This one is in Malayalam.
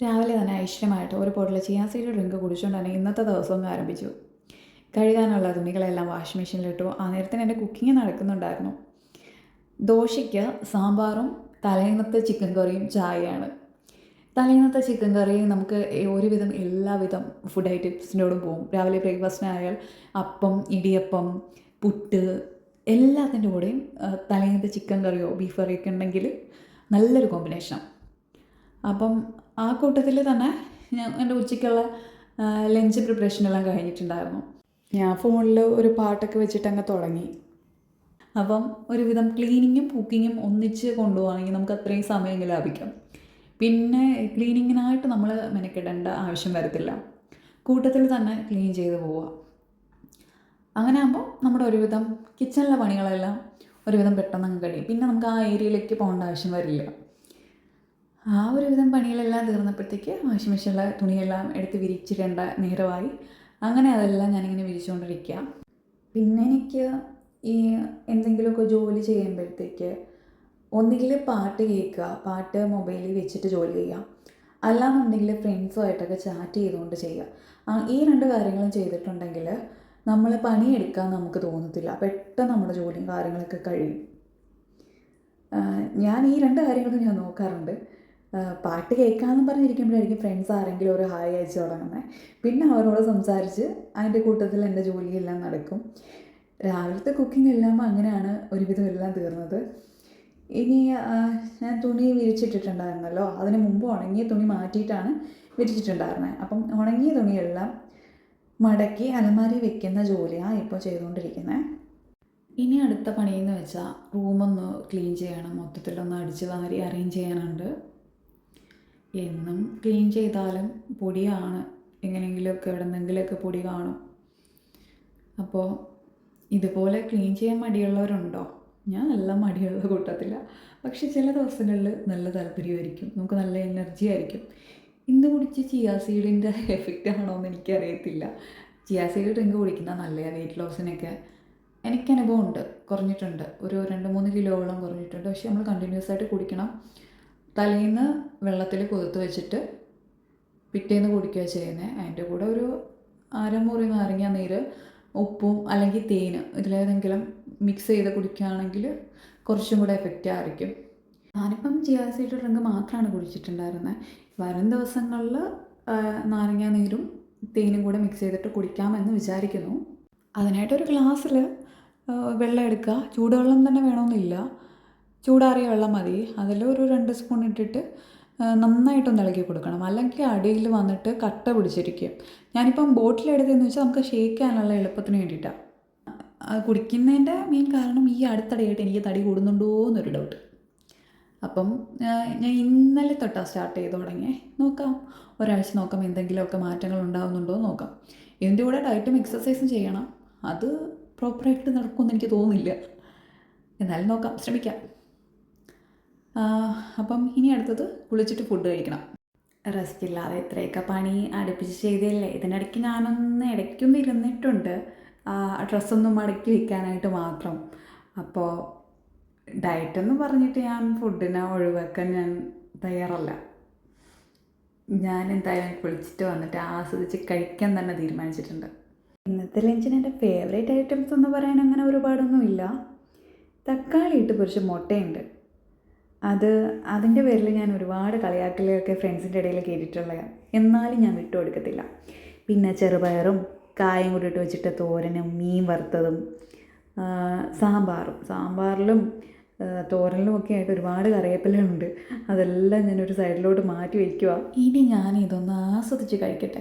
രാവിലെ തന്നെ ഐശ്വര്യമായിട്ട് ഒരു ബോട്ടിൽ ചിയാ സീഡ് ഡ്രിങ്ക് കുടിച്ചുകൊണ്ട് തന്നെ ഇന്നത്തെ ദിവസം ആരംഭിച്ചു. കഴുകാനുള്ള തുണികളെല്ലാം വാഷിംഗ് മെഷീനിലിട്ടു. ആ നേരത്തിന് എൻ്റെ കുക്കിംഗ് നടക്കുന്നുണ്ടായിരുന്നു. ദോശയ്ക്ക് സാമ്പാറും തലേന്നത്തെ ചിക്കൻ കറിയും ചായയാണ്. തലേന്നത്തെ ചിക്കൻ കറി നമുക്ക് ഒരുവിധം എല്ലാവിധം ഫുഡ് ഐറ്റംസിനോടും പോകും. രാവിലെ ബ്രേക്ക്ഫാസ്റ്റിനായാൽ അപ്പം, ഇടിയപ്പം, പുട്ട് എല്ലാത്തിൻ്റെ കൂടെയും തലേന്നത്തെ ചിക്കൻ കറിയോ ബീഫ് കറിയൊക്കെ ഉണ്ടെങ്കിൽ നല്ലൊരു കോമ്പിനേഷനാണ്. അപ്പം ആ കൂട്ടത്തിൽ തന്നെ ഞാൻ എൻ്റെ ഉച്ചയ്ക്കുള്ള ലഞ്ച് പ്രിപ്പറേഷനെല്ലാം കഴിഞ്ഞിട്ടുണ്ടായിരുന്നു. ഞാൻ ഫോണിൽ ഒരു പാട്ടൊക്കെ വെച്ചിട്ട് അങ്ങ് തുടങ്ങി. അപ്പം ഒരുവിധം ക്ലീനിങ്ങും കുക്കിങ്ങും ഒന്നിച്ച് കൊണ്ടുപോകുകയാണെങ്കിൽ നമുക്ക് അത്രയും സമയം ലാഭിക്കാം. പിന്നെ ക്ലീനിങ്ങിനായിട്ട് നമ്മൾ മെനക്കെടേണ്ട ആവശ്യം വരത്തില്ല. കൂട്ടത്തിൽ തന്നെ ക്ലീൻ ചെയ്ത് പോവുക. അങ്ങനെ ആകുമ്പോൾ നമ്മുടെ ഒരുവിധം കിച്ചണിലെ പണികളെല്ലാം ഒരുവിധം പെട്ടെന്ന് അങ്ങ് കഴിയും. പിന്നെ നമുക്ക് ആ ഏരിയയിലേക്ക് പോകേണ്ട ആവശ്യം വരില്ല. ആ ഒരുവിധം പണികളെല്ലാം തീർന്നപ്പോഴത്തേക്ക് വാഷിംഗ് മെഷീനിലെ തുണിയെല്ലാം എടുത്ത് വിരിച്ചിടേണ്ട നേരമായി. അങ്ങനെ അതെല്ലാം ഞാനിങ്ങനെ വിരിച്ചുകൊണ്ടിരിക്കുക. പിന്നെ എനിക്ക് ഈ എന്തെങ്കിലുമൊക്കെ ജോലി ചെയ്യുമ്പോഴത്തേക്ക് ഒന്നുകിൽ പാട്ട് കേൾക്കുക, പാട്ട് മൊബൈലിൽ വെച്ചിട്ട് ജോലി ചെയ്യുക, അല്ലാന്നുണ്ടെങ്കിൽ ഫ്രണ്ട്സുമായിട്ടൊക്കെ ചാറ്റ് ചെയ്തുകൊണ്ട് ചെയ്യുക. ഈ രണ്ട് കാര്യങ്ങളും ചെയ്തിട്ടുണ്ടെങ്കിൽ നമ്മൾ പണിയെടുക്കാൻ നമുക്ക് തോന്നത്തില്ല. പെട്ടെന്ന് നമ്മുടെ ജോലിയും കാര്യങ്ങളൊക്കെ കഴിയും. ഞാൻ ഈ രണ്ട് കാര്യങ്ങളും ഞാൻ നോക്കാറുണ്ട്. പാട്ട് കേൾക്കാമെന്ന് പറഞ്ഞിരിക്കുമ്പോഴായിരിക്കും ഫ്രണ്ട്സ് ആരെങ്കിലും ഒരു ഹായ് അയച്ചു തുടങ്ങുന്നത്. പിന്നെ അവരോട് സംസാരിച്ച് അതിൻ്റെ കൂട്ടത്തിൽ എൻ്റെ ജോലിയെല്ലാം നടക്കും. രാവിലത്തെ കുക്കിംഗ് എല്ലാം അങ്ങനെയാണ് ഒരുവിധം എല്ലാം തീർന്നത്. ഇനി ഞാൻ തുണി വിരിച്ചിട്ടിട്ടുണ്ടായിരുന്നല്ലോ, അതിന് മുമ്പ് ഉണങ്ങിയ തുണി മാറ്റിയിട്ടാണ് വിരിച്ചിട്ടുണ്ടായിരുന്നത്. അപ്പം ഉണങ്ങിയ തുണിയെല്ലാം മടക്കി അലമാരി വെക്കുന്ന ജോലിയാണ് ഇപ്പോൾ ചെയ്തുകൊണ്ടിരിക്കുന്നത്. ഇനി അടുത്ത പണിയെന്ന് വെച്ചാൽ റൂമൊന്ന് ക്ലീൻ ചെയ്യണം. മൊത്തത്തിലൊന്ന് അടിച്ച് വാരി അറേഞ്ച് ചെയ്യാനുണ്ട്. എന്നും ക്ലീൻ ചെയ്താലും പൊടിയാണ്, എങ്ങനെയെങ്കിലുമൊക്കെ എവിടെന്നെങ്കിലുമൊക്കെ പൊടി കാണും. അപ്പോൾ ഇതുപോലെ ക്ലീൻ ചെയ്യാൻ മടിയുള്ളവരുണ്ടോ? ഞാൻ നല്ല മടിയുള്ള കൂട്ടത്തില്ല. പക്ഷെ ചില ദിവസങ്ങളിൽ നല്ല താല്പര്യമായിരിക്കും, നമുക്ക് നല്ല എനർജി ആയിരിക്കും. ഇന്ന് കുടിച്ച് ചിയാ സീഡിൻ്റെ എഫക്റ്റ് ആണോ എന്ന് എനിക്കറിയത്തില്ല. ചിയാ സീഡ് ഡ്രിങ്ക് കുടിക്കുന്ന നല്ലതാണ് വെയിറ്റ് ലോസിനൊക്കെ. എനിക്കനുഭവം ഉണ്ട്, കുറഞ്ഞിട്ടുണ്ട്. ഒരു 2-3 കിലോയോളം കുറഞ്ഞിട്ടുണ്ട്. പക്ഷെ നമ്മൾ കണ്ടിന്യൂസ് ആയിട്ട് കുടിക്കണം. തലേന്ന് വെള്ളത്തിൽ കുതിർത്ത് വെച്ചിട്ട് പിറ്റേന്ന് കുടിക്കുക ചെയ്യുന്നത്. അതിൻ്റെ കൂടെ ഒരു അരമുറി നാരങ്ങ നീര്, ഉപ്പും അല്ലെങ്കിൽ തേന് ഇതിലേതെങ്കിലും മിക്സ് ചെയ്ത് കുടിക്കുകയാണെങ്കിൽ കുറച്ചും കൂടെ എഫക്റ്റ് ആയിരിക്കും. ഞാനിപ്പം ചിയാ സീഡ് ഡ്രിങ്ക് മാത്രമാണ് കുടിച്ചിട്ടുണ്ടായിരുന്നത്. വരും ദിവസങ്ങളിൽ നാരങ്ങ നീരും തേനും കൂടെ മിക്സ് ചെയ്തിട്ട് കുടിക്കാമെന്ന് വിചാരിക്കുന്നു. അതിനായിട്ടൊരു ഗ്ലാസ്സിൽ വെള്ളം എടുക്കുക. ചൂടുവെള്ളം തന്നെ വേണമെന്നില്ല, ചൂടാറിയ വെള്ളം മതി. അതിൽ ഒരു 2 സ്പൂൺ ഇട്ടിട്ട് നന്നായിട്ടൊന്ന് ഇളക്കി കൊടുക്കണം. അല്ലെങ്കിൽ അടിയിൽ വന്നിട്ട് കട്ട പിടിച്ചിരിക്കും. ഞാനിപ്പം ബോട്ടിലെടുത്തതെന്ന് വെച്ചാൽ നമുക്ക് ഷേക്ക് ചെയ്യാനുള്ള എളുപ്പത്തിന് വേണ്ടിയിട്ടാണ്. കുടിക്കുന്നതിൻ്റെ മെയിൻ കാരണം ഈ അടുത്തിടെയായിട്ട് എനിക്ക് തടി കൂടുന്നുണ്ടോ എന്നൊരു ഡൗട്ട്. അപ്പം ഞാൻ ഇന്നലെ തൊട്ടാണ് സ്റ്റാർട്ട് ചെയ്ത് തുടങ്ങി. നോക്കാം, ഒരാഴ്ച നോക്കാം എന്തെങ്കിലുമൊക്കെ മാറ്റങ്ങൾ ഉണ്ടാകുന്നുണ്ടോ എന്ന് നോക്കാം. ഇതിൻ്റെ കൂടെ ഡയറ്റും എക്സസൈസും ചെയ്യണം. അത് പ്രോപ്പറായിട്ട് നടക്കുമെന്ന് എനിക്ക് തോന്നുന്നില്ല. എന്നാലും നോക്കാം, ശ്രമിക്കാം. അപ്പം ഇനി അടുത്തത് കുളിച്ചിട്ട് ഫുഡ് കഴിക്കണം. റെസ്റ്റ് ഇല്ലാതെ ഇത്രയൊക്കെ പണി അടുപ്പിച്ച് ചെയ്തല്ലേ. ഇതിനിടയ്ക്ക് ഞാനൊന്ന് ഇടയ്ക്കൊന്ന് ഇരുന്നിട്ടുണ്ട്, ഡ്രസ്സൊന്നും മടക്കി വയ്ക്കാനായിട്ട് മാത്രം. അപ്പോൾ ഡയറ്റെന്ന് പറഞ്ഞിട്ട് ഞാൻ ഫുഡിനെ ഒഴിവാക്കാൻ ഞാൻ തയ്യാറല്ല. ഞാൻ എന്തായാലും കുളിച്ചിട്ട് വന്നിട്ട് ആസ്വദിച്ച് കഴിക്കാൻ തന്നെ തീരുമാനിച്ചിട്ടുണ്ട്. ഇന്നത്തെ ലഞ്ചിന് എൻ്റെ ഫേവറേറ്റ് ഐറ്റംസ് എന്ന് പറയാൻ അങ്ങനെ ഒരുപാടൊന്നുമില്ല. തക്കാളി ഇട്ട് പൊരിച്ച മുട്ടയുണ്ട്. അതിൻ്റെ പേരിൽ ഞാൻ ഒരുപാട് കളിയാക്കലൊക്കെ ഫ്രണ്ട്സിൻ്റെ ഇടയിൽ കേട്ടിട്ടുള്ളതാണ്. എന്നാലും ഞാൻ വിട്ടു കൊടുക്കത്തില്ല. പിന്നെ ചെറുപയറും കായും കൂടി ഇട്ട് വെച്ചിട്ട് തോരനും മീൻ വറുത്തതും സാമ്പാറിലും തോരനിലും ഒക്കെ ആയിട്ട് ഒരുപാട് കറിവേപ്പിലുണ്ട്. അതെല്ലാം ഞാനൊരു സൈഡിലോട്ട് മാറ്റി വയ്ക്കുക. ഇനി ഞാൻ ഇതൊന്ന് ആസ്വദിച്ച് കഴിക്കട്ടെ.